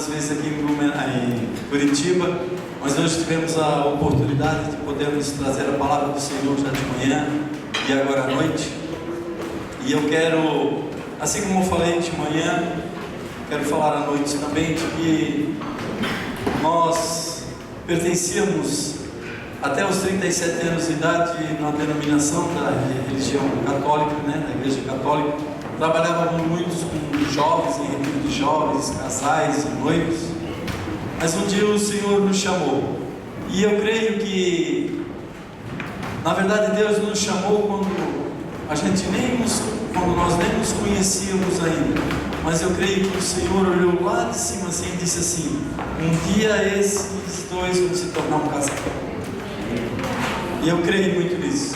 algumas vezes aqui em Curitiba, mas hoje tivemos a oportunidade de podermos trazer a palavra do Senhor já de manhã e agora à noite. E eu quero, assim como eu falei de manhã, quero falar à noite também de que nós pertencíamos até os 37 anos de idade na denominação da religião católica, da Igreja Católica. Trabalhávamos muitos com jovens, em retiro de jovens, casais e noivos. Mas um dia o Senhor nos chamou. E eu creio que, na verdade, Deus nos chamou quando nós nem nos conhecíamos ainda. Mas eu creio que o Senhor olhou lá de cima assim e disse assim: um dia esses dois vão se tornar um casal. E eu creio muito nisso,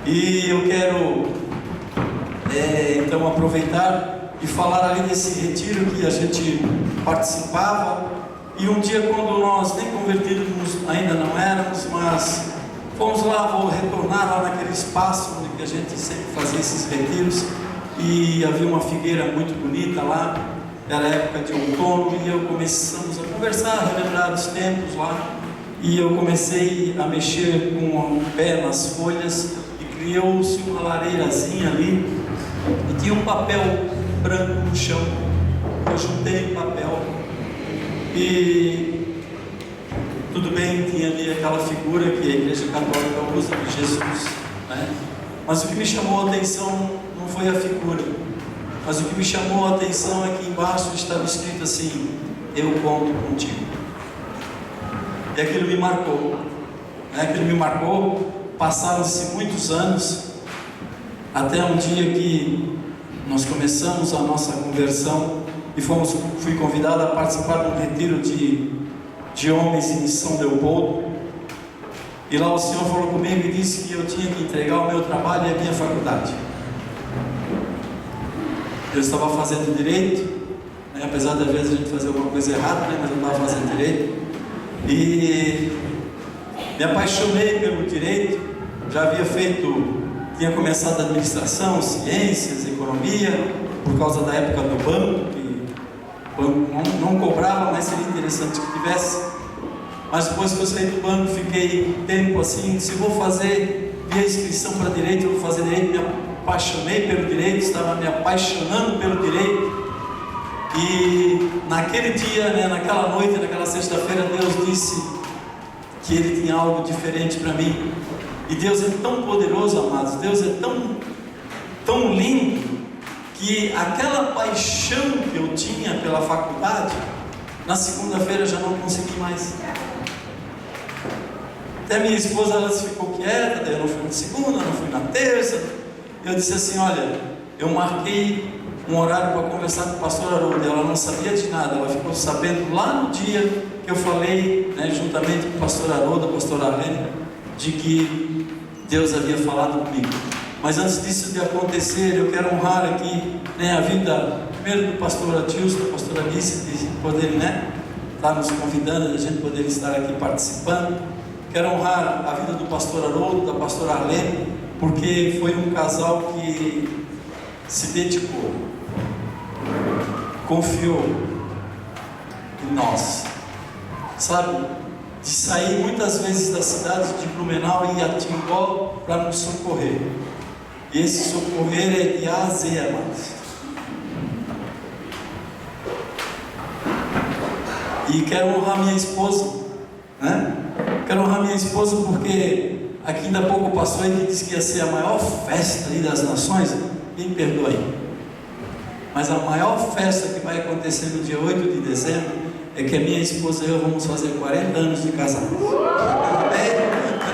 E eu quero então aproveitar e falar ali desse retiro que a gente participava. E um dia, quando nós nem convertidos ainda não éramos, mas fomos lá, vou retornar lá naquele espaço onde a gente sempre fazia esses retiros, e havia uma figueira muito bonita lá, era época de outono, e começamos a conversar, a relembrar os tempos lá, e eu comecei a mexer com o pé nas folhas, e criou-se uma lareirazinha ali, e tinha um papel branco no chão. Eu juntei o papel, e tudo bem, tinha ali aquela figura que a Igreja Católica usa de Jesus, Mas o que me chamou a atenção não foi a figura, mas o que me chamou a atenção é que embaixo estava escrito assim: eu conto contigo. E aquilo me marcou, passaram-se muitos anos, até um dia que nós começamos a nossa conversão e fui convidado a participar de um retiro de homens em São Leopoldo. E lá o Senhor falou comigo e disse que eu tinha que entregar o meu trabalho e a minha faculdade. Eu estava fazendo direito, apesar de às vezes a gente fazer alguma coisa errada, mas eu estava fazendo direito. E me apaixonei pelo direito. Já tinha começado a administração, ciências, economia, por causa da época do banco, que o banco não cobrava, mas seria interessante que tivesse. Mas depois que eu saí do banco, fiquei tempo assim, se vou fazer via inscrição para direito, eu vou fazer direito. Me apaixonei pelo direito, estava me apaixonando pelo direito. E naquele dia, naquela noite, naquela sexta-feira, Deus disse que Ele tinha algo diferente para mim. E Deus é tão poderoso, amados, Deus é tão lindo, que aquela paixão que eu tinha pela faculdade, na segunda-feira já não consegui mais. Até minha esposa, ela ficou quieta, daí eu não fui na segunda, não fui na terça. Eu disse assim: olha, eu marquei um horário para conversar com o pastor Haroldo. Ela não sabia de nada, ela ficou sabendo lá no dia que eu falei, juntamente com o pastor Haroldo, a pastora Arlene, de que Deus havia falado comigo. Mas antes disso de acontecer, eu quero honrar aqui a vida, primeiro do pastor Adilson, da pastora Alice, de poderem estar nos convidando, a gente poder estar aqui participando. Quero honrar a vida do pastor Haroldo, da pastora Arlene, porque foi um casal que se dedicou, confiou em nós, de sair muitas vezes da cidade de Blumenau e ir a Timbó para nos socorrer. E esse socorrer é de A a Z, amados. E quero honrar minha esposa, Quero honrar minha esposa porque aqui ainda há pouco passou e disse que ia ser a maior festa aí das nações. Me perdoe, mas a maior festa que vai acontecer no dia 8 de dezembro é que a minha esposa e eu vamos fazer 40 anos de casado. Essa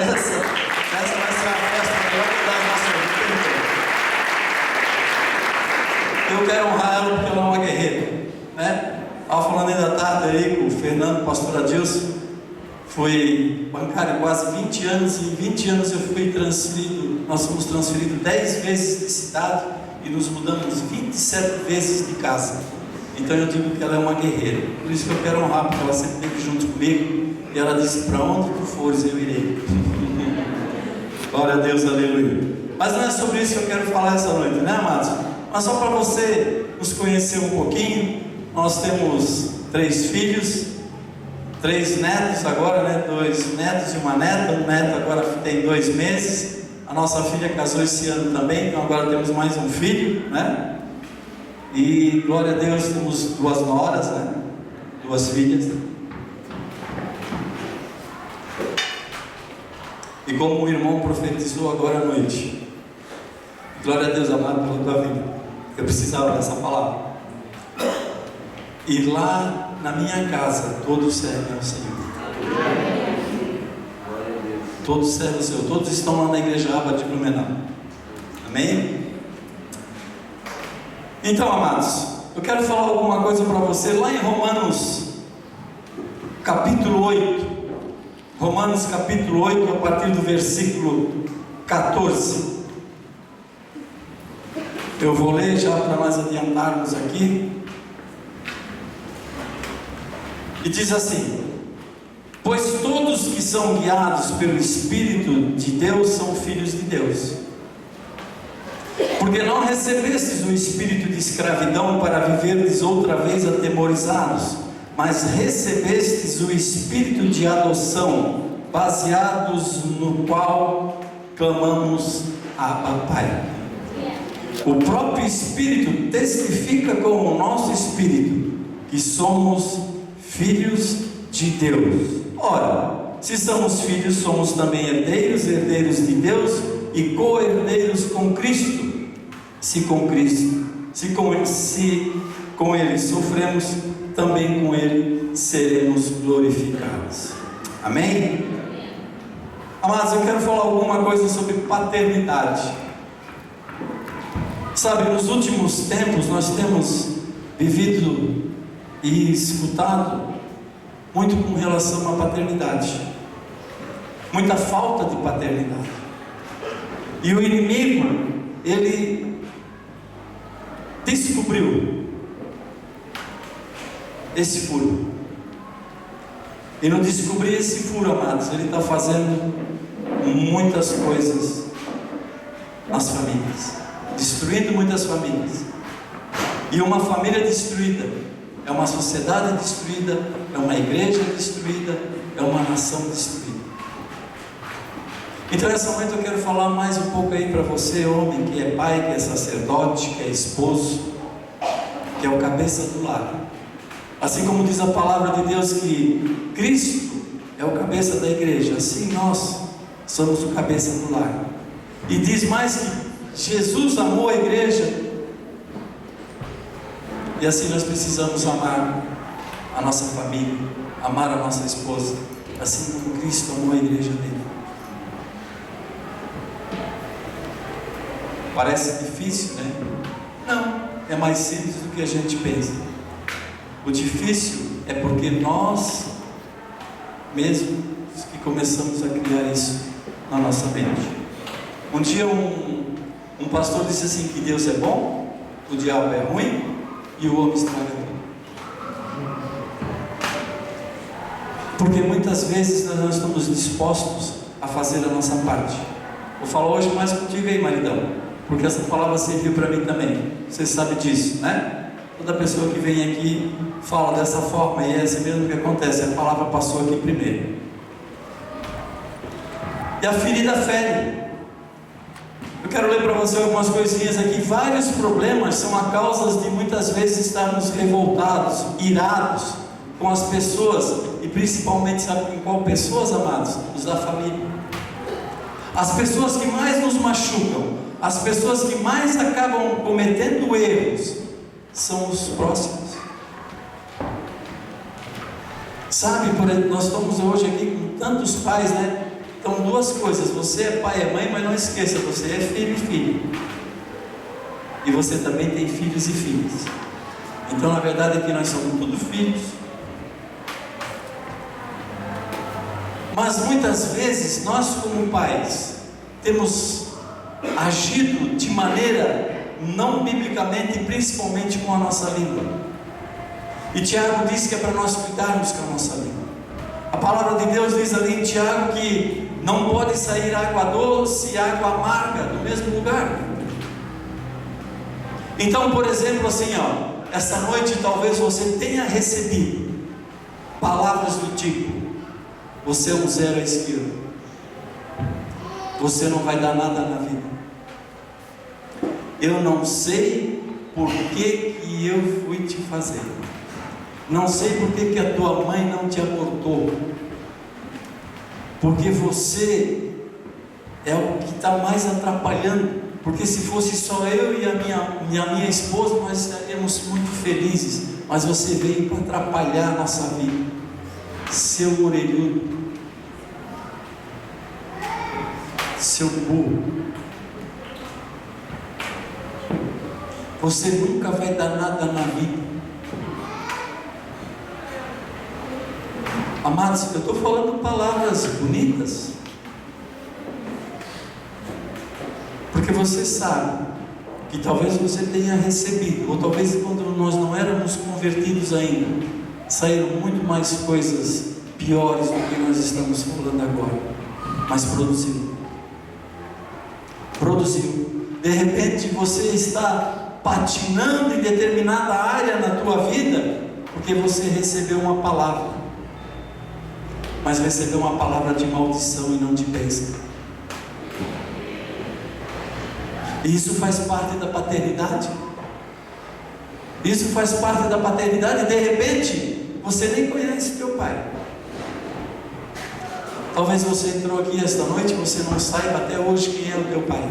vai ser a festa maior da nossa vida. Eu quero honrar ela porque ela é uma guerreira, Estava falando ainda à tarde aí com o Fernando, pastor Adilson. Fui bancário quase 20 anos, e em 20 anos eu fui transferido, nós fomos transferidos 10 vezes de cidade e nos mudamos 27 vezes de casa. Então eu digo que ela é uma guerreira, por isso que eu quero honrar, porque ela sempre esteve junto comigo, e ela disse: para onde tu fores eu irei. Glória a Deus, aleluia. Mas não é sobre isso que eu quero falar essa noite, amados? Mas só para você nos conhecer um pouquinho, nós temos 3 filhos, 3 netos agora, né? 2 netos e uma neta. Um neto agora tem 2 meses. A nossa filha casou esse ano também, então agora temos mais um filho, né? E glória a Deus, temos 2 noras, né? 2 filhas. E como o irmão profetizou agora à noite, glória a Deus, amado, pela tua vida. Eu precisava dessa palavra. E lá na minha casa, todos servem ao Senhor. Todos servem ao Senhor. Todos estão lá na igreja Aba de Blumenau. Amém? Então, amados, eu quero falar alguma coisa para você. Lá em Romanos, capítulo 8. Romanos, capítulo 8, a partir do versículo 14. Eu vou ler já para nós adiantarmos aqui. E diz assim: pois todos que são guiados pelo Espírito de Deus são filhos de Deus. Porque não recebestes o espírito de escravidão para viverdes outra vez atemorizados, mas recebestes o espírito de adoção, baseados no qual clamamos Abba, Pai. O próprio Espírito testifica com o nosso espírito que somos filhos de Deus. Ora, se somos filhos, somos também herdeiros, herdeiros de Deus e co-herdeiros com Cristo. Se com Ele sofremos, também com Ele seremos glorificados. Amém? Amados, eu quero falar alguma coisa sobre paternidade. Sabe, nos últimos tempos nós temos vivido e escutado muito com relação à paternidade, muita falta de paternidade. E o inimigo, ele descobriu esse furo. E no descobrir esse furo, amados, ele está fazendo muitas coisas nas famílias, destruindo muitas famílias. E uma família destruída é uma sociedade destruída, é uma igreja destruída, é uma nação destruída. Então essa noite eu quero falar mais um pouco aí para você, homem, que é pai, que é sacerdote, que é esposo, que é o cabeça do lar. Assim como diz a palavra de Deus que Cristo é o cabeça da igreja, assim nós somos o cabeça do lar. E diz mais que Jesus amou a igreja, e assim nós precisamos amar a nossa família, amar a nossa esposa, assim como Cristo amou a igreja dele. Parece difícil, né? Não, é mais simples do que a gente pensa. O difícil é porque nós mesmos que começamos a criar isso na nossa mente. Um dia um pastor disse assim, que Deus é bom, o diabo é ruim e o homem estraga tudo. Porque muitas vezes nós não estamos dispostos a fazer a nossa parte. Vou falar hoje mais contigo aí, maridão, porque essa palavra serviu para mim também. Você sabe disso, né? Toda pessoa que vem aqui fala dessa forma, e é assim mesmo que acontece. A palavra passou aqui primeiro. E a ferida fere. Eu quero ler para você algumas coisinhas aqui. Vários problemas são a causa de muitas vezes estarmos revoltados, irados com as pessoas, e principalmente, sabe com qual pessoas, amados? Os da família. As pessoas que mais nos machucam, as pessoas que mais acabam cometendo erros, são os próximos. Sabe, por exemplo, nós estamos hoje aqui com tantos pais, né? Então, duas coisas: você é pai e mãe, mas não esqueça, você é filho e filha. E você também tem filhos e filhas. Então, na verdade, aqui nós somos todos filhos. Mas muitas vezes, nós como pais, temos agido de maneira não biblicamente, principalmente com a nossa língua. E Tiago diz que é para nós cuidarmos com a nossa língua. A palavra de Deus diz ali em Tiago que não pode sair água doce e água amarga do mesmo lugar. Então, por exemplo, assim, essa noite talvez você tenha recebido palavras do tipo: você é um zero à esquerda, você não vai dar nada na vida, eu não sei por que eu fui te fazer, não sei por que a tua mãe não te abortou, porque você é o que está mais atrapalhando. Porque se fosse só eu e a minha esposa, nós estaríamos muito felizes, mas você veio para atrapalhar a nossa vida, seu orelhudo, seu burro. Você nunca vai dar nada na vida. Amados, eu estou falando palavras bonitas, porque você sabe que talvez você tenha recebido, ou talvez quando nós não éramos convertidos ainda, saíram muito mais coisas piores do que nós estamos falando agora, mas produziu. De repente você está patinando em determinada área na tua vida, porque você recebeu uma palavra, mas recebeu uma palavra de maldição e não de bênção. E isso faz parte da paternidade. Isso faz parte da paternidade. E de repente você nem conhece teu pai. Talvez você entrou aqui esta noite e você não saiba até hoje quem é o teu pai.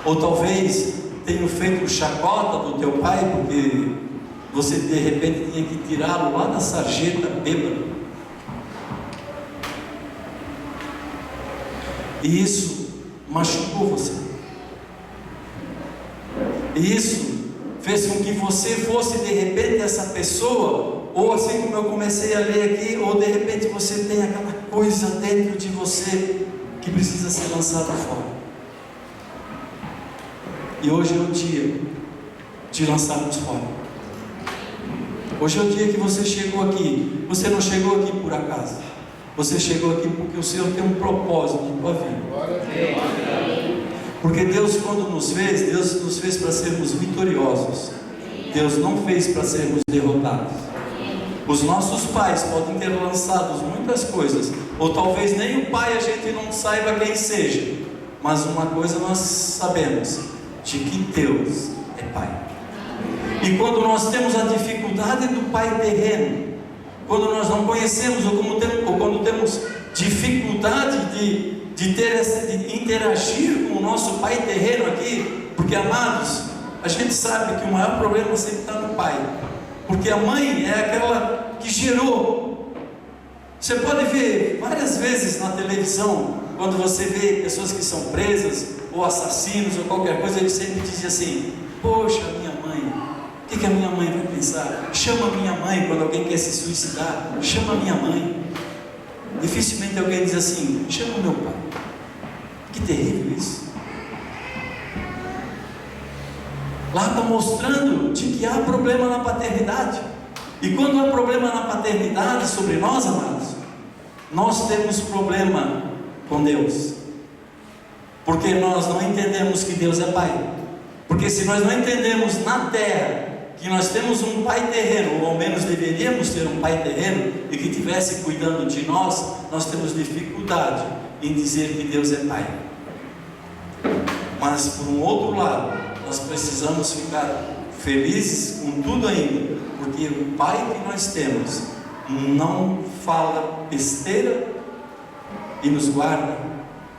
Ou talvez tenha feito chacota do teu pai, porque você de repente tinha que tirá-lo lá da sarjeta bêbado. E isso machucou você. E isso fez com que você fosse de repente essa pessoa, ou assim como eu comecei a ler aqui, ou de repente você tem aquela coisa dentro de você que precisa ser lançada fora. E hoje é o dia de lançarmos fora. Hoje é o dia que você chegou aqui. Você não chegou aqui por acaso. Você chegou aqui porque o Senhor tem um propósito na tua vida. Porque Deus, quando nos fez, Deus nos fez para sermos vitoriosos. Deus não fez para sermos derrotados. Os nossos pais podem ter lançado muitas coisas, ou talvez nem o pai a gente não saiba quem seja, mas uma coisa nós sabemos, de que Deus é pai. E quando nós temos a dificuldade do pai terreno, quando nós não conhecemos, ou quando temos dificuldade de interagir com o nosso pai terreno aqui, porque, amados, a gente sabe que o maior problema sempre está no pai, porque a mãe é aquela que gerou. Você pode ver várias vezes na televisão, quando você vê pessoas que são presas, ou assassinos, ou qualquer coisa, eles sempre dizem assim: poxa, minha mãe, o que a minha mãe vai pensar? Chama a minha mãe. Quando alguém quer se suicidar, chama a minha mãe. Dificilmente alguém diz assim: chama o meu pai. Que terrível isso. Lá está mostrando de que há problema na paternidade. E quando há problema na paternidade sobre nós, amados, nós temos problema com Deus, porque nós não entendemos que Deus é pai. Porque se nós não entendemos na terra que nós temos um pai terreno, ou ao menos deveríamos ter um pai terreno, e que estivesse cuidando de nós, nós temos dificuldade em dizer que Deus é pai. Mas por um outro lado, nós precisamos ficar felizes com tudo ainda, porque o pai que nós temos não fala besteira e nos guarda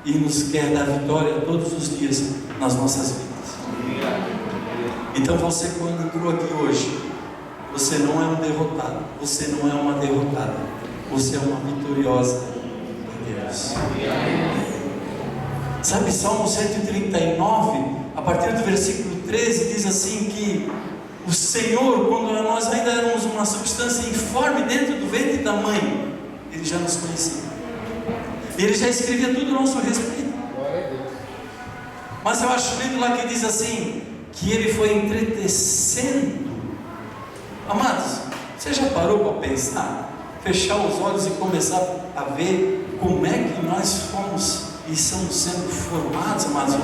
e nos quer dar vitória todos os dias nas nossas vidas. Então você, quando entrou aqui hoje, você não é um derrotado, você não é uma derrotada, você é uma vitoriosa em Deus. Sabe, Salmo 139, a partir do versículo 13, diz assim que o Senhor, quando nós ainda éramos uma substância informe dentro do ventre da mãe, Ele já nos conhecia, Ele já escrevia tudo a nosso respeito. Mas eu acho lindo lá que diz assim, que Ele foi entretecendo. Amados, você já parou para pensar, fechar os olhos e começar a ver como é que nós fomos e estamos sendo formados, amados?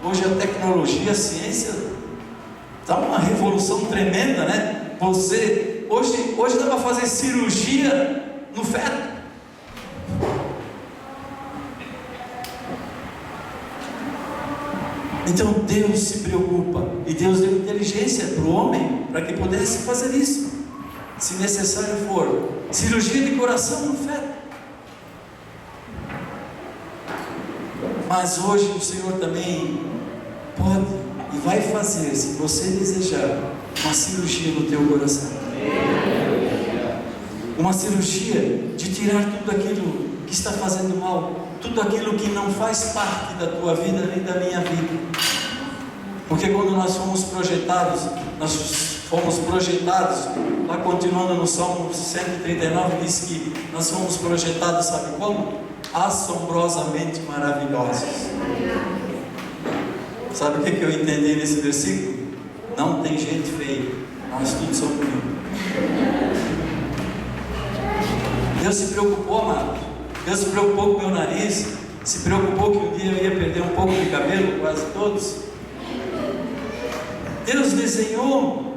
Hoje a tecnologia, a ciência Está uma revolução tremenda, né? Hoje dá para fazer cirurgia no feto. Então Deus se preocupa, e Deus deu inteligência para o homem, para que pudesse fazer isso, se necessário for. Cirurgia de coração no feto. Mas hoje o Senhor também pode e vai fazer, se você desejar, uma cirurgia no teu coração. Uma cirurgia de tirar tudo aquilo que está fazendo mal, tudo aquilo que não faz parte da tua vida nem da minha vida. Porque quando nós fomos projetados, lá continuando no Salmo 139, diz que nós fomos projetados, sabe como? Assombrosamente maravilhosos. Sabe o que eu entendi nesse versículo? Não tem gente feia, nós todos somos bonitos. Deus se preocupou, amado. Deus se preocupou com o meu nariz, se preocupou que um dia eu ia perder um pouco de cabelo, quase todos. Deus desenhou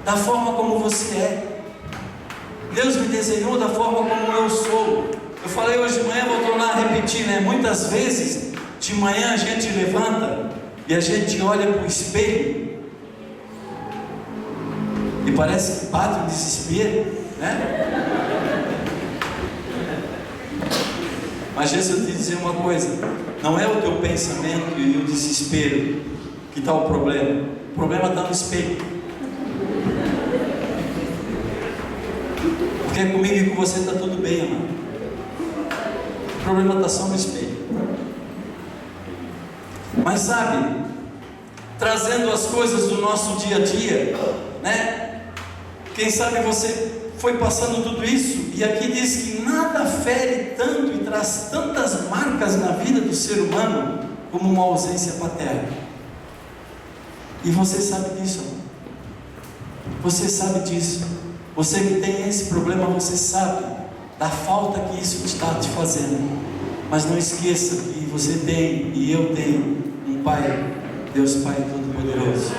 da forma como você é. Deus me desenhou da forma como eu sou. Eu falei hoje de manhã, vou tornar a repetir, né? Muitas vezes, de manhã a gente levanta e a gente olha para o espelho e parece que bate um desespero, né? Mas deixa eu te dizer uma coisa, não é o teu pensamento e o desespero que está o problema está no espelho. Porque comigo e com você está tudo bem, amado. O problema está só no espelho. Mas sabe, trazendo as coisas do nosso dia a dia, né? Quem sabe você foi passando tudo isso, e aqui diz que nada fere tanto e traz tantas marcas na vida do ser humano como uma ausência paterna. E você sabe disso, você sabe disso. Você que tem esse problema, você sabe da falta que isso está te fazendo. Mas não esqueça que você tem, e eu tenho, um Pai, Deus Pai Todo-Poderoso,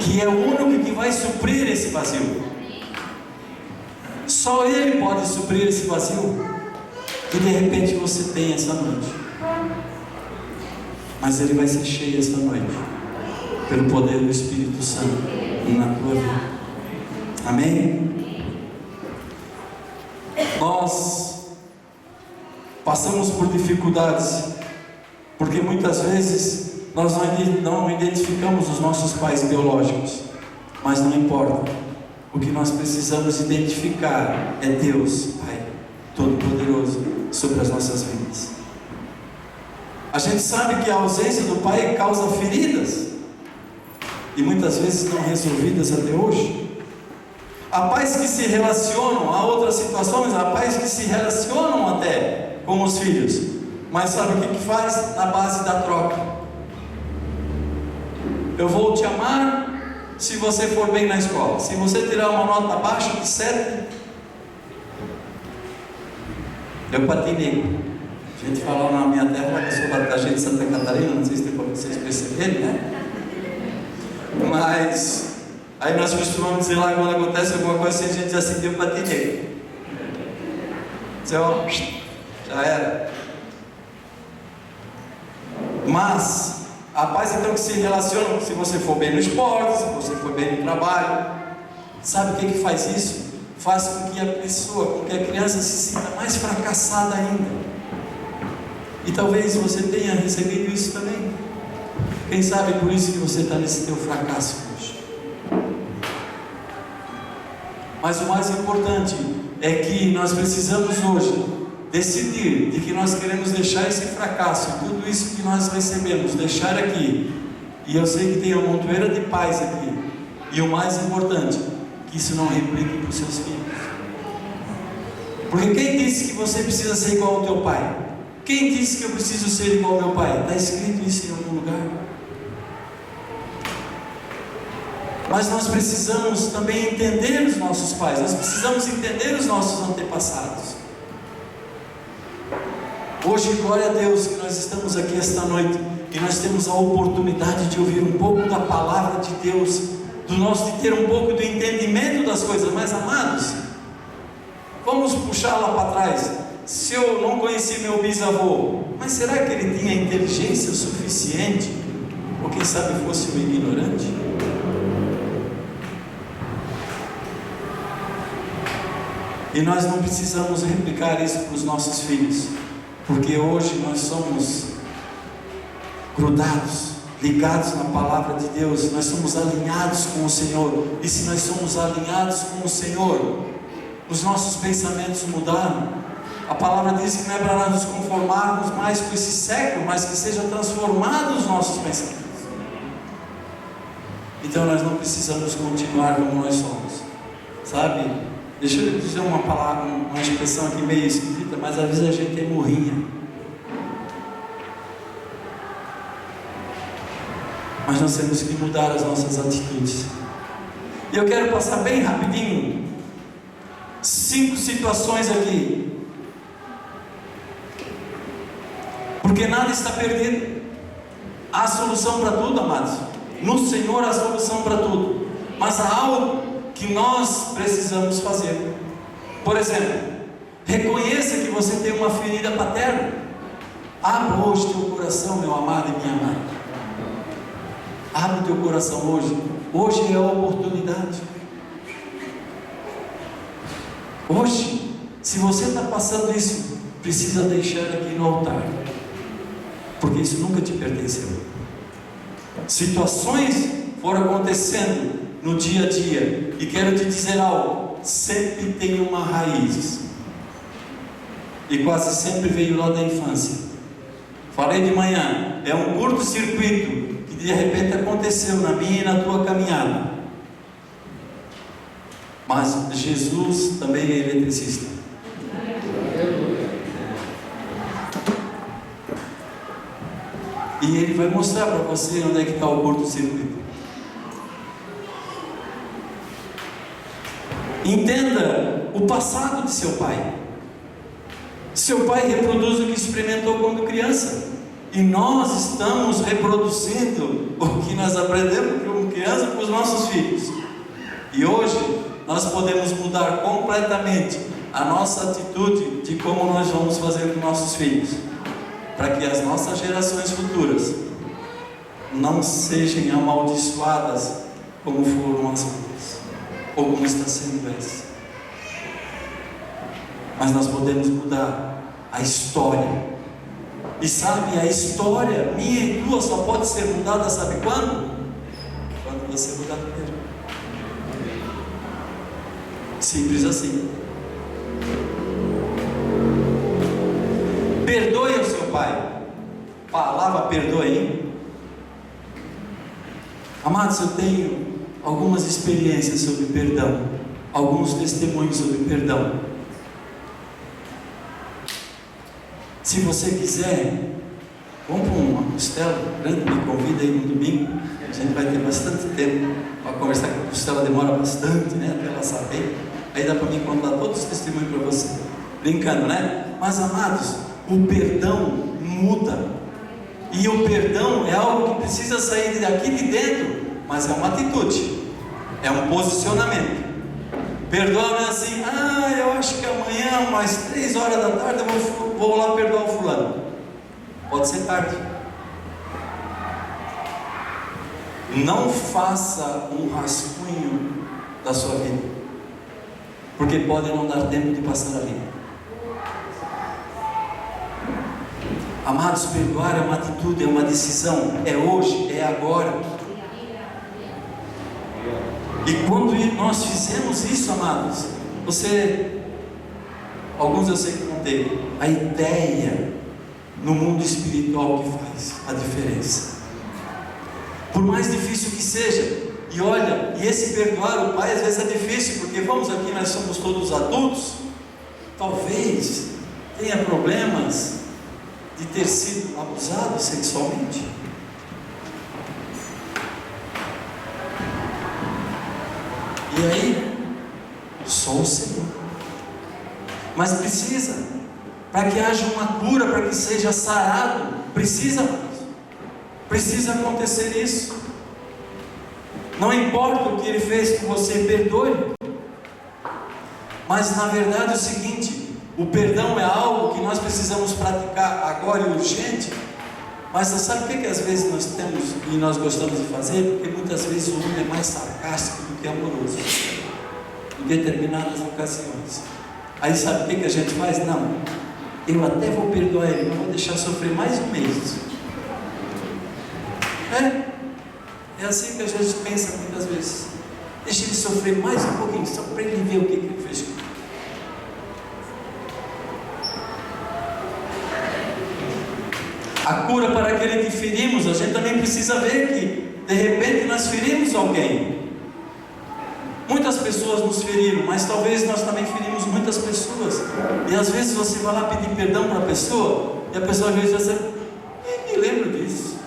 que é o único que vai suprir esse vazio. Só Ele pode suprir esse vazio que de repente você tem essa noite. Mas Ele vai ser cheio essa noite pelo poder do Espírito Santo na tua vida. Amém? Nós passamos por dificuldades porque muitas vezes nós não identificamos os nossos pais biológicos, mas não importa. O que nós precisamos identificar é Deus, Pai Todo-Poderoso, sobre as nossas vidas. A gente sabe que a ausência do Pai causa feridas, e muitas vezes não resolvidas até hoje. Há pais que se relacionam, há outras situações, há pais que se relacionam até com os filhos, mas sabe o que faz? Na base da troca. Eu vou te amar se você for bem na escola. Se você tirar uma nota abaixo de 7, eu patinei. A gente fala na minha terra, eu sou da gente de Santa Catarina, não sei se tem como vocês perceberem, né? Mas aí nós costumamos dizer lá, quando acontece alguma coisa assim, a gente diz assim: eu patinei. Então, já era. Mas há pais então que se relacionam, se você for bem no esporte, se você for bem no trabalho. Sabe o que faz isso? Faz com que a pessoa, com que a criança se sinta mais fracassada ainda. E talvez você tenha recebido isso também. Quem sabe por isso que você está nesse teu fracasso hoje. Mas o mais importante é que nós precisamos hoje decidir de que nós queremos deixar esse fracasso, tudo isso que nós recebemos, deixar aqui. E eu sei que tem uma montoeira de pais aqui. E o mais importante, que isso não replique para os seus filhos. Porque quem disse que você precisa ser igual ao teu pai? Quem disse que eu preciso ser igual ao meu pai? Está escrito isso em algum lugar? Mas nós precisamos também entender os nossos pais, nós precisamos entender os nossos antepassados. Hoje, glória a Deus que nós estamos aqui esta noite, que nós temos a oportunidade de ouvir um pouco da palavra de Deus, de ter um pouco do entendimento das coisas. Mas amados, vamos puxar lá para trás. Se eu não conheci meu bisavô, mas será que ele tinha inteligência suficiente? Ou quem sabe fosse um ignorante? E nós não precisamos replicar isso para os nossos filhos, porque hoje nós somos grudados, ligados na palavra de Deus, nós somos alinhados com o Senhor. E se nós somos alinhados com o Senhor, os nossos pensamentos mudaram. A palavra diz que não é para nós nos conformarmos mais com esse século, mas que sejam transformados os nossos pensamentos. Então nós não precisamos continuar como nós somos, sabe? Deixa eu dizer uma palavra, uma expressão aqui meio esquisita, mas às vezes a gente é morrinha. Mas nós temos que mudar as nossas atitudes. E eu quero passar bem rapidinho 5 situações aqui, porque nada está perdido. Há solução para tudo, amados. No Senhor há solução para tudo. Mas há algo que nós precisamos fazer. Por exemplo, reconheça que você tem uma ferida paterna. Abra hoje teu coração, meu amado e minha amada. Abre o teu coração hoje. Hoje é a oportunidade. Hoje, se você está passando isso, precisa deixar aqui no altar, porque isso nunca te pertenceu. Situações foram acontecendo no dia a dia, e quero te dizer algo: sempre tem uma raiz, e quase sempre veio lá da infância. Falei de manhã, é um curto-circuito que de repente aconteceu na minha e na tua caminhada. Mas Jesus também é eletricista. E Ele vai mostrar para você onde é que está o curto-circuito. Entenda o passado de seu pai. Seu pai reproduz o que experimentou quando criança, e nós estamos reproduzindo o que nós aprendemos como criança com os nossos filhos. E hoje nós podemos mudar completamente a nossa atitude de como nós vamos fazer com nossos filhos, para que as nossas gerações futuras não sejam amaldiçoadas como foram as outras, ou como está sendo essa. Mas nós podemos mudar a história. E sabe, a história minha e tua só pode ser mudada, sabe quando? Quando você mudar primeiro. Simples assim. Perdoe o seu pai. Palavra perdoe, hein? Amados, eu tenho algumas experiências sobre perdão, alguns testemunhos sobre perdão. Se você quiser, compra uma costela grande, me convida aí no domingo. A gente vai ter bastante tempo para conversar, que a costela demora bastante, né? Até ela saber. Aí dá para mim contar todos os testemunhos para você. Brincando, né? Mas amados, o perdão muda. E o perdão é algo que precisa sair daqui de dentro, mas é uma atitude, é um posicionamento. Perdoa não é assim: eu acho que amanhã, mais 3 horas da tarde, eu vou lá perdoar o fulano. Pode ser tarde. Não faça um rascunho da sua vida, porque pode não dar tempo de passar a vida. Amados, perdoar é uma atitude, é uma decisão, é hoje, é agora. E quando nós fizemos isso, amados, alguns eu sei que não tem, a ideia no mundo espiritual que faz a diferença. Por mais difícil que seja, e olha, e esse perdoar o pai às vezes é difícil, porque vamos aqui, nós somos todos adultos, talvez tenha problemas de ter sido abusado sexualmente. E aí, só o Senhor. Mas precisa, para que haja uma cura, para que seja sarado, precisa. Precisa acontecer isso. Não importa o que ele fez com você, perdoe. Mas na verdade é o seguinte: o perdão é algo que nós precisamos praticar agora e urgente. Mas você sabe o que às vezes nós temos e nós gostamos de fazer? Porque muitas vezes o homem é mais sarcástico do que amoroso em determinadas ocasiões. Aí sabe o que a gente faz? Não, eu até vou perdoar ele, não vou deixar sofrer mais um mês. É assim que a gente pensa muitas vezes. Deixa ele sofrer mais um pouquinho, só para ele ver o que ele fez. A cura para aquele que ferimos, a gente também precisa ver que de repente nós ferimos alguém. Muitas pessoas nos feriram, mas talvez nós também ferimos muitas pessoas. E às vezes você vai lá pedir perdão para a pessoa, e a pessoa às vezes vai dizer: me lembro disso.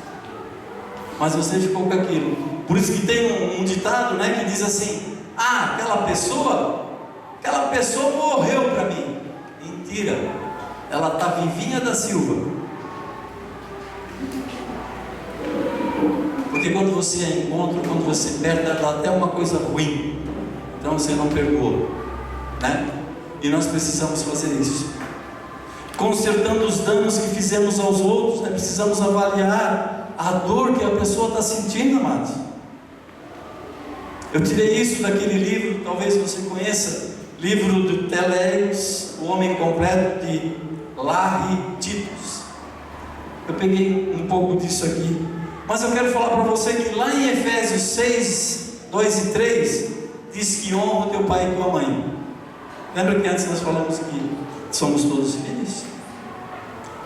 Mas você ficou com aquilo. Por isso que tem um ditado, né, que diz assim: aquela pessoa morreu para mim. Mentira, ela está vivinha da Silva. Porque quando você a encontra, quando você perde, ela dá até uma coisa ruim. Então você não perdoou, né? E nós precisamos fazer isso. Consertando os danos que fizemos aos outros, né? Precisamos avaliar a dor que a pessoa está sentindo, amados. Eu tirei isso daquele livro, talvez você conheça, livro do Teleios, o Homem Completo, de Larry Titus. Eu peguei um pouco disso aqui. Mas eu quero falar para você que lá em Efésios 6, 2 e 3, diz que honra o teu pai e tua mãe. Lembra que antes nós falamos que somos todos filhos?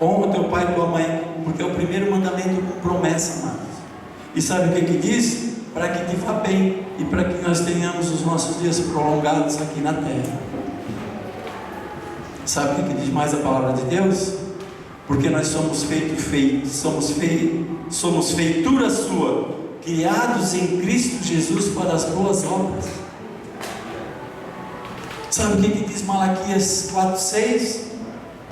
Honra o teu pai e tua mãe, porque é o primeiro mandamento com promessa, amados. E sabe o que diz? Para que te vá bem e para que nós tenhamos os nossos dias prolongados aqui na terra. Sabe o que diz mais a palavra de Deus? Porque nós somos somos feitura sua, criados em Cristo Jesus para as boas obras. Sabe o que diz Malaquias 4,6?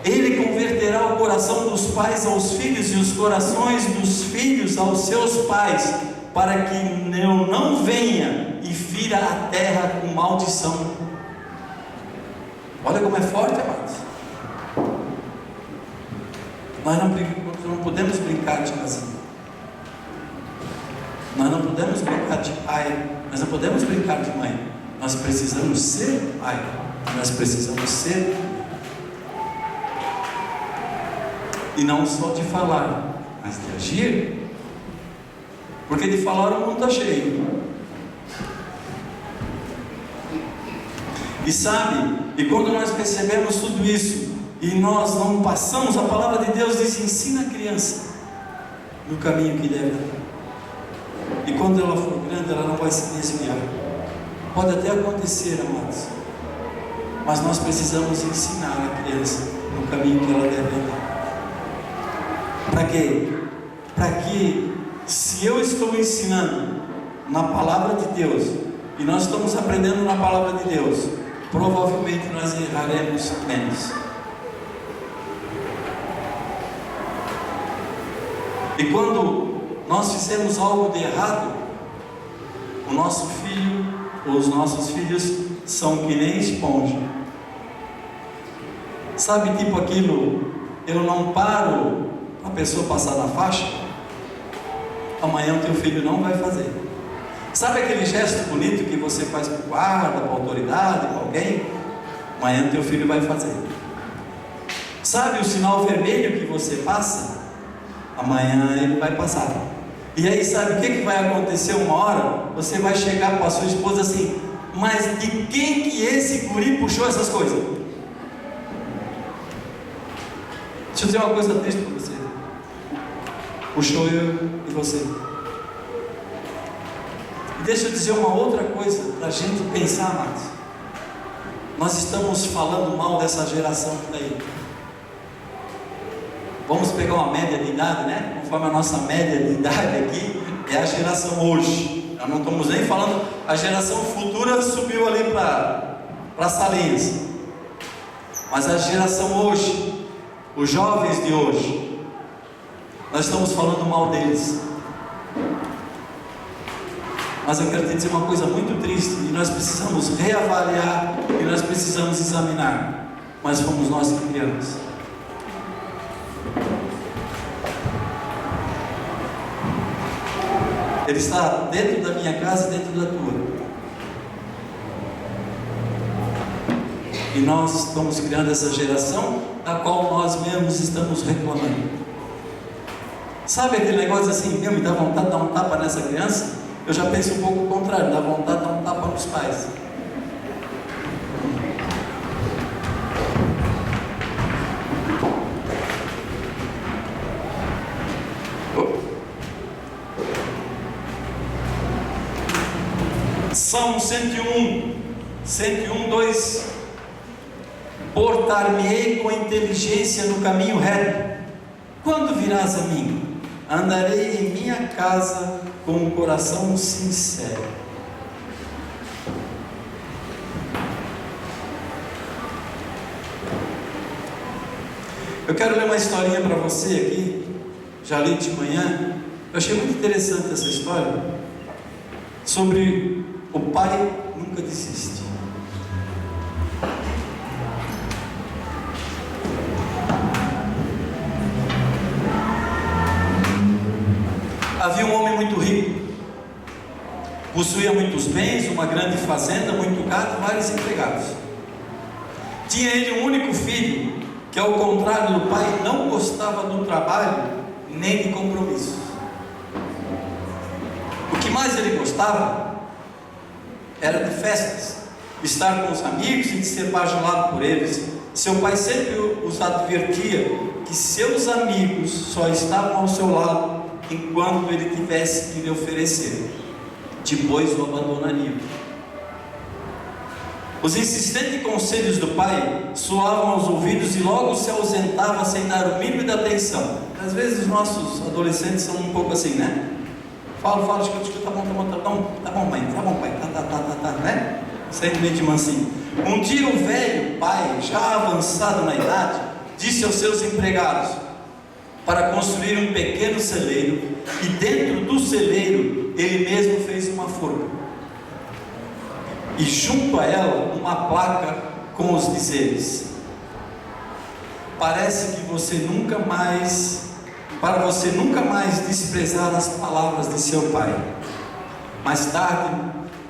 Ele converterá o coração dos pais aos filhos e os corações dos filhos aos seus pais, para que eu não venha e fira a terra com maldição. Olha como é forte, amados. Nós não podemos brincar de casamento. Nós não podemos brincar de pai. Nós não podemos brincar de mãe. Nós precisamos ser pai. Nós precisamos ser. E não só de falar, mas de agir. Porque de falar o mundo está cheio. E sabe, e quando nós percebemos tudo isso, e nós não passamos, a palavra de Deus diz: ensina a criança no caminho que deve andar. E quando ela for grande, ela não vai se desviar. Pode até acontecer, amados, mas nós precisamos ensinar a criança no caminho que ela deve andar. Para quê? Para que, se eu estou ensinando na palavra de Deus, e nós estamos aprendendo na palavra de Deus, provavelmente nós erraremos menos. E quando nós fizemos algo de errado, o nosso filho, ou os nossos filhos, são que nem esponja. Sabe, tipo aquilo, eu não paro a pessoa passar na faixa, amanhã o teu filho não vai fazer. Sabe aquele gesto bonito que você faz para o guarda, para a autoridade, para alguém? Amanhã o teu filho vai fazer. Sabe o sinal vermelho que você passa? Amanhã ele vai passar. E aí sabe o que vai acontecer uma hora? Você vai chegar para a sua esposa assim: mas de quem que esse guri puxou essas coisas? Deixa eu dizer uma coisa triste para você. Puxou eu e você. E deixa eu dizer uma outra coisa para a gente pensar, amados. Nós estamos falando mal dessa geração que está aí. Vamos pegar uma média de idade, né? Conforme a nossa média de idade aqui é a geração hoje. Nós não estamos nem falando, a geração futura subiu ali para Salinhas. Mas a geração hoje, os jovens de hoje, nós estamos falando mal deles. Mas eu quero te dizer uma coisa muito triste, e nós precisamos reavaliar, e nós precisamos examinar. Mas fomos nós que criamos. Ele está dentro da minha casa e dentro da tua. E nós estamos criando essa geração da qual nós mesmos estamos reclamando. Sabe aquele negócio assim, me dá vontade de dar um tapa nessa criança? Eu já penso um pouco o contrário, dá vontade de dar um tapa nos pais. Salmo 101, 2: Portar-me-ei com inteligência no caminho reto. Quando virás a mim? Andarei em minha casa com um coração sincero. Eu quero ler uma historinha para você aqui. Já li de manhã. Eu achei muito interessante essa história. Sobre o pai nunca desiste. Havia um homem muito rico, possuía muitos bens, uma grande fazenda, muito gado, vários empregados. Tinha ele um único filho, que ao contrário do pai, não gostava do trabalho, nem de compromissos. O que mais ele gostava era de festas, estar com os amigos e de ser bajulado por eles. Seu pai sempre os advertia que seus amigos só estavam ao seu lado enquanto ele tivesse que lhe oferecer, depois o abandonariam. Os insistentes conselhos do pai soavam aos ouvidos e logo se ausentava sem dar o mínimo de atenção. Às vezes os nossos adolescentes são um pouco assim, né? Fala, escuta, tá bom, pai, né? Sempre meio de mansinho. Um dia o velho pai, já avançado na idade, disse aos seus empregados para construir um pequeno celeiro, e dentro do celeiro ele mesmo fez uma forca, e junto a ela uma placa com os dizeres: parece que para você nunca mais desprezar as palavras de seu pai. Mais tarde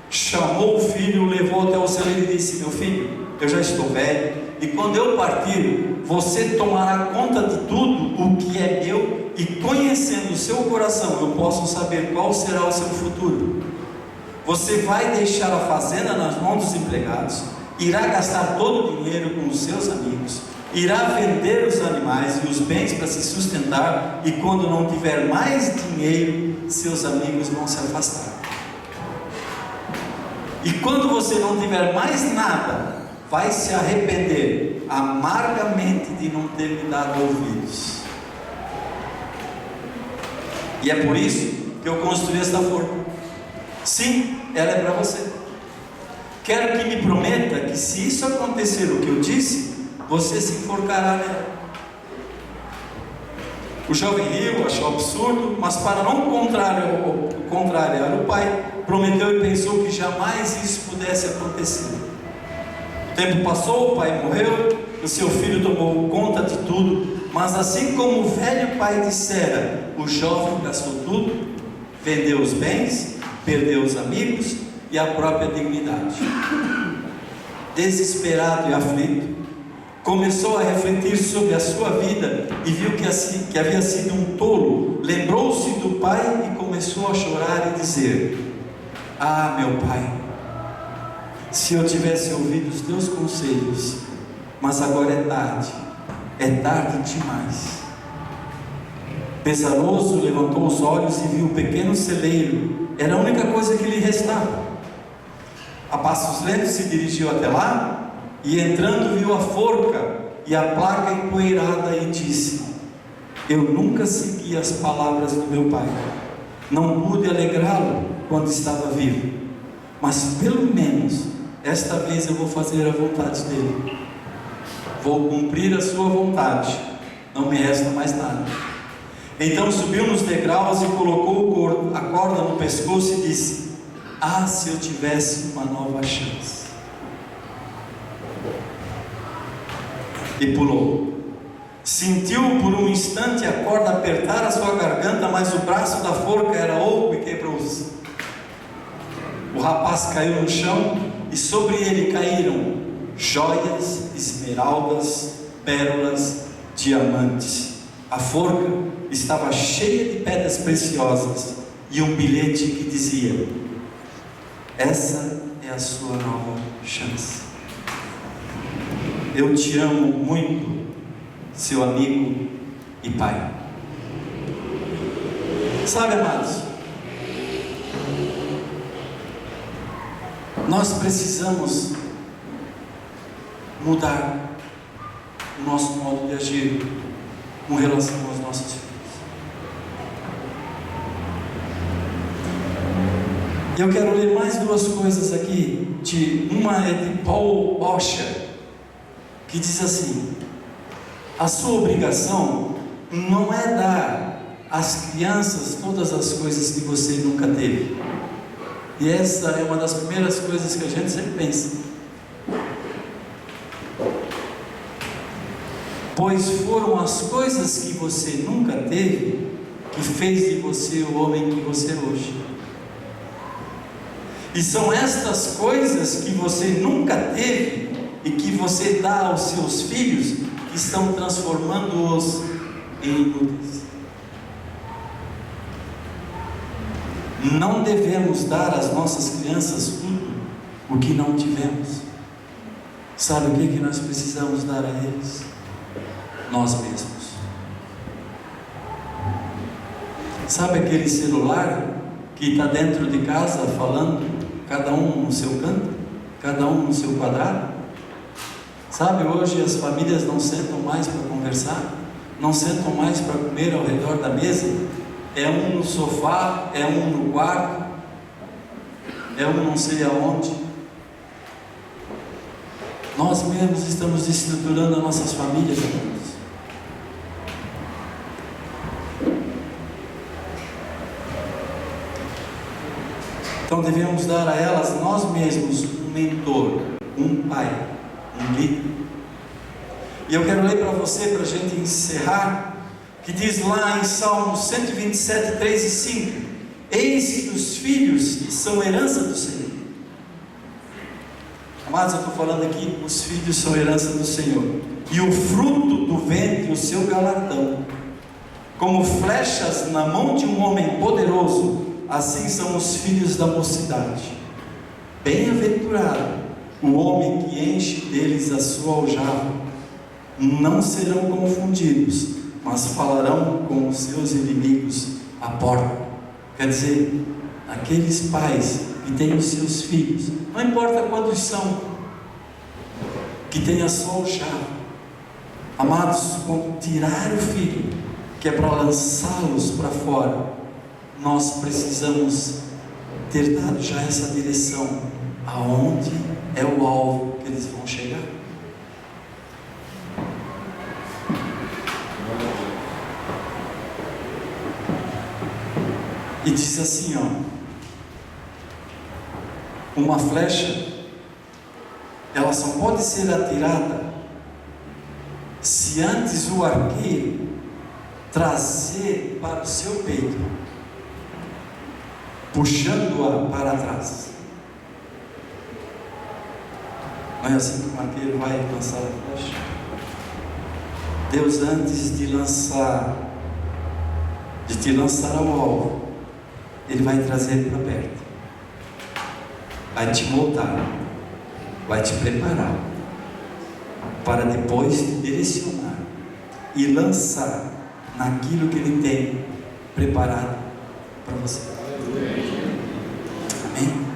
chamou o filho, o levou até o celeiro e disse: meu filho, eu já estou velho, e quando eu partir, você tomará conta de tudo o que é meu, e conhecendo o seu coração, eu posso saber qual será o seu futuro. Você vai deixar a fazenda nas mãos dos empregados, irá gastar todo o dinheiro com os seus amigos, irá vender os animais e os bens para se sustentar, e quando não tiver mais dinheiro, seus amigos vão se afastar. E quando você não tiver mais nada, vai se arrepender amargamente de não ter me dado ouvidos. E é por isso que eu construí esta forca. Sim, ela é para você. Quero que me prometa que se isso acontecer o que eu disse, você se enforcará nela. O jovem riu, achou absurdo, mas para não contrariar o pai, prometeu e pensou que jamais isso pudesse acontecer. O tempo passou, o pai morreu, o seu filho tomou conta de tudo, mas assim como o velho pai dissera, o jovem gastou tudo, vendeu os bens, perdeu os amigos e a própria dignidade. Desesperado e aflito, começou a refletir sobre a sua vida e viu que havia sido um tolo. Lembrou-se do pai e começou a chorar e dizer: ah, meu pai, se eu tivesse ouvido os teus conselhos, mas agora é tarde demais. Pesaroso, levantou os olhos e viu o pequeno celeiro, era a única coisa que lhe restava. A passos lentos se dirigiu até lá, e entrando viu a forca e a placa empoeirada e disse: eu nunca segui as palavras do meu pai, não pude alegrá-lo quando estava vivo, mas pelo menos esta vez eu vou fazer a vontade dele, vou cumprir a sua vontade, não me resta mais nada. Então subiu nos degraus e colocou a corda no pescoço e disse: ah, se eu tivesse uma nova chance. E pulou. Sentiu por um instante a corda apertar a sua garganta, mas o braço da forca era oco e quebrou-se. O rapaz caiu no chão e sobre ele caíram joias, esmeraldas, pérolas, diamantes. A forca estava cheia de pedras preciosas e um bilhete que dizia: essa é a sua nova chance. Eu te amo muito, seu amigo e pai. Sabe, amados, nós precisamos mudar o nosso modo de agir com relação aos nossos filhos. Eu quero ler mais duas coisas aqui. Uma é de Paul Washer, que diz assim: a sua obrigação não é dar às crianças todas as coisas que você nunca teve. E essa é uma das primeiras coisas que a gente sempre pensa. Pois foram as coisas que você nunca teve que fez de você o homem que você é hoje. E são estas coisas que você nunca teve e que você dá aos seus filhos que estão transformando-os em inúteis. Não devemos dar às nossas crianças tudo o que não tivemos. Sabe o que nós precisamos dar a eles? Nós mesmos. Sabe aquele celular que está dentro de casa falando, cada um no seu canto, cada um no seu quadrado? Sabe, hoje as famílias não sentam mais para conversar, não sentam mais para comer ao redor da mesa. É um no sofá, é um no quarto, é um não sei aonde. Nós mesmos estamos estruturando as nossas famílias, amigos. Então devemos dar a elas, nós mesmos, um mentor, um pai, um líder. E eu quero ler para você, para a gente encerrar, que diz lá em Salmo 127, 3 e 5: eis que os filhos são herança do Senhor. Amados, eu estou falando aqui, os filhos são herança do Senhor, e o fruto do ventre, o seu galardão. Como flechas na mão de um homem poderoso, assim são os filhos da mocidade. Bem-aventurado o homem que enche deles a sua aljava. Não serão confundidos, mas falarão com os seus inimigos à porta. Quer dizer, aqueles pais que têm os seus filhos, não importa quantos são, que têm a sua aljava. Amados, quando tirar o filho, que é para lançá-los para fora, nós precisamos ter dado já essa direção, aonde é o alvo que eles vão chegar. E diz assim, uma flecha, ela só pode ser atirada se antes o arqueiro trazer para o seu peito, puxando-a para trás. Não é assim que o arqueiro vai lançar a flecha? Deus, antes de te lançar ao alvo, Ele vai trazer para perto, vai te moldar, vai te preparar, para depois te direcionar e lançar naquilo que Ele tem preparado para você. Amém?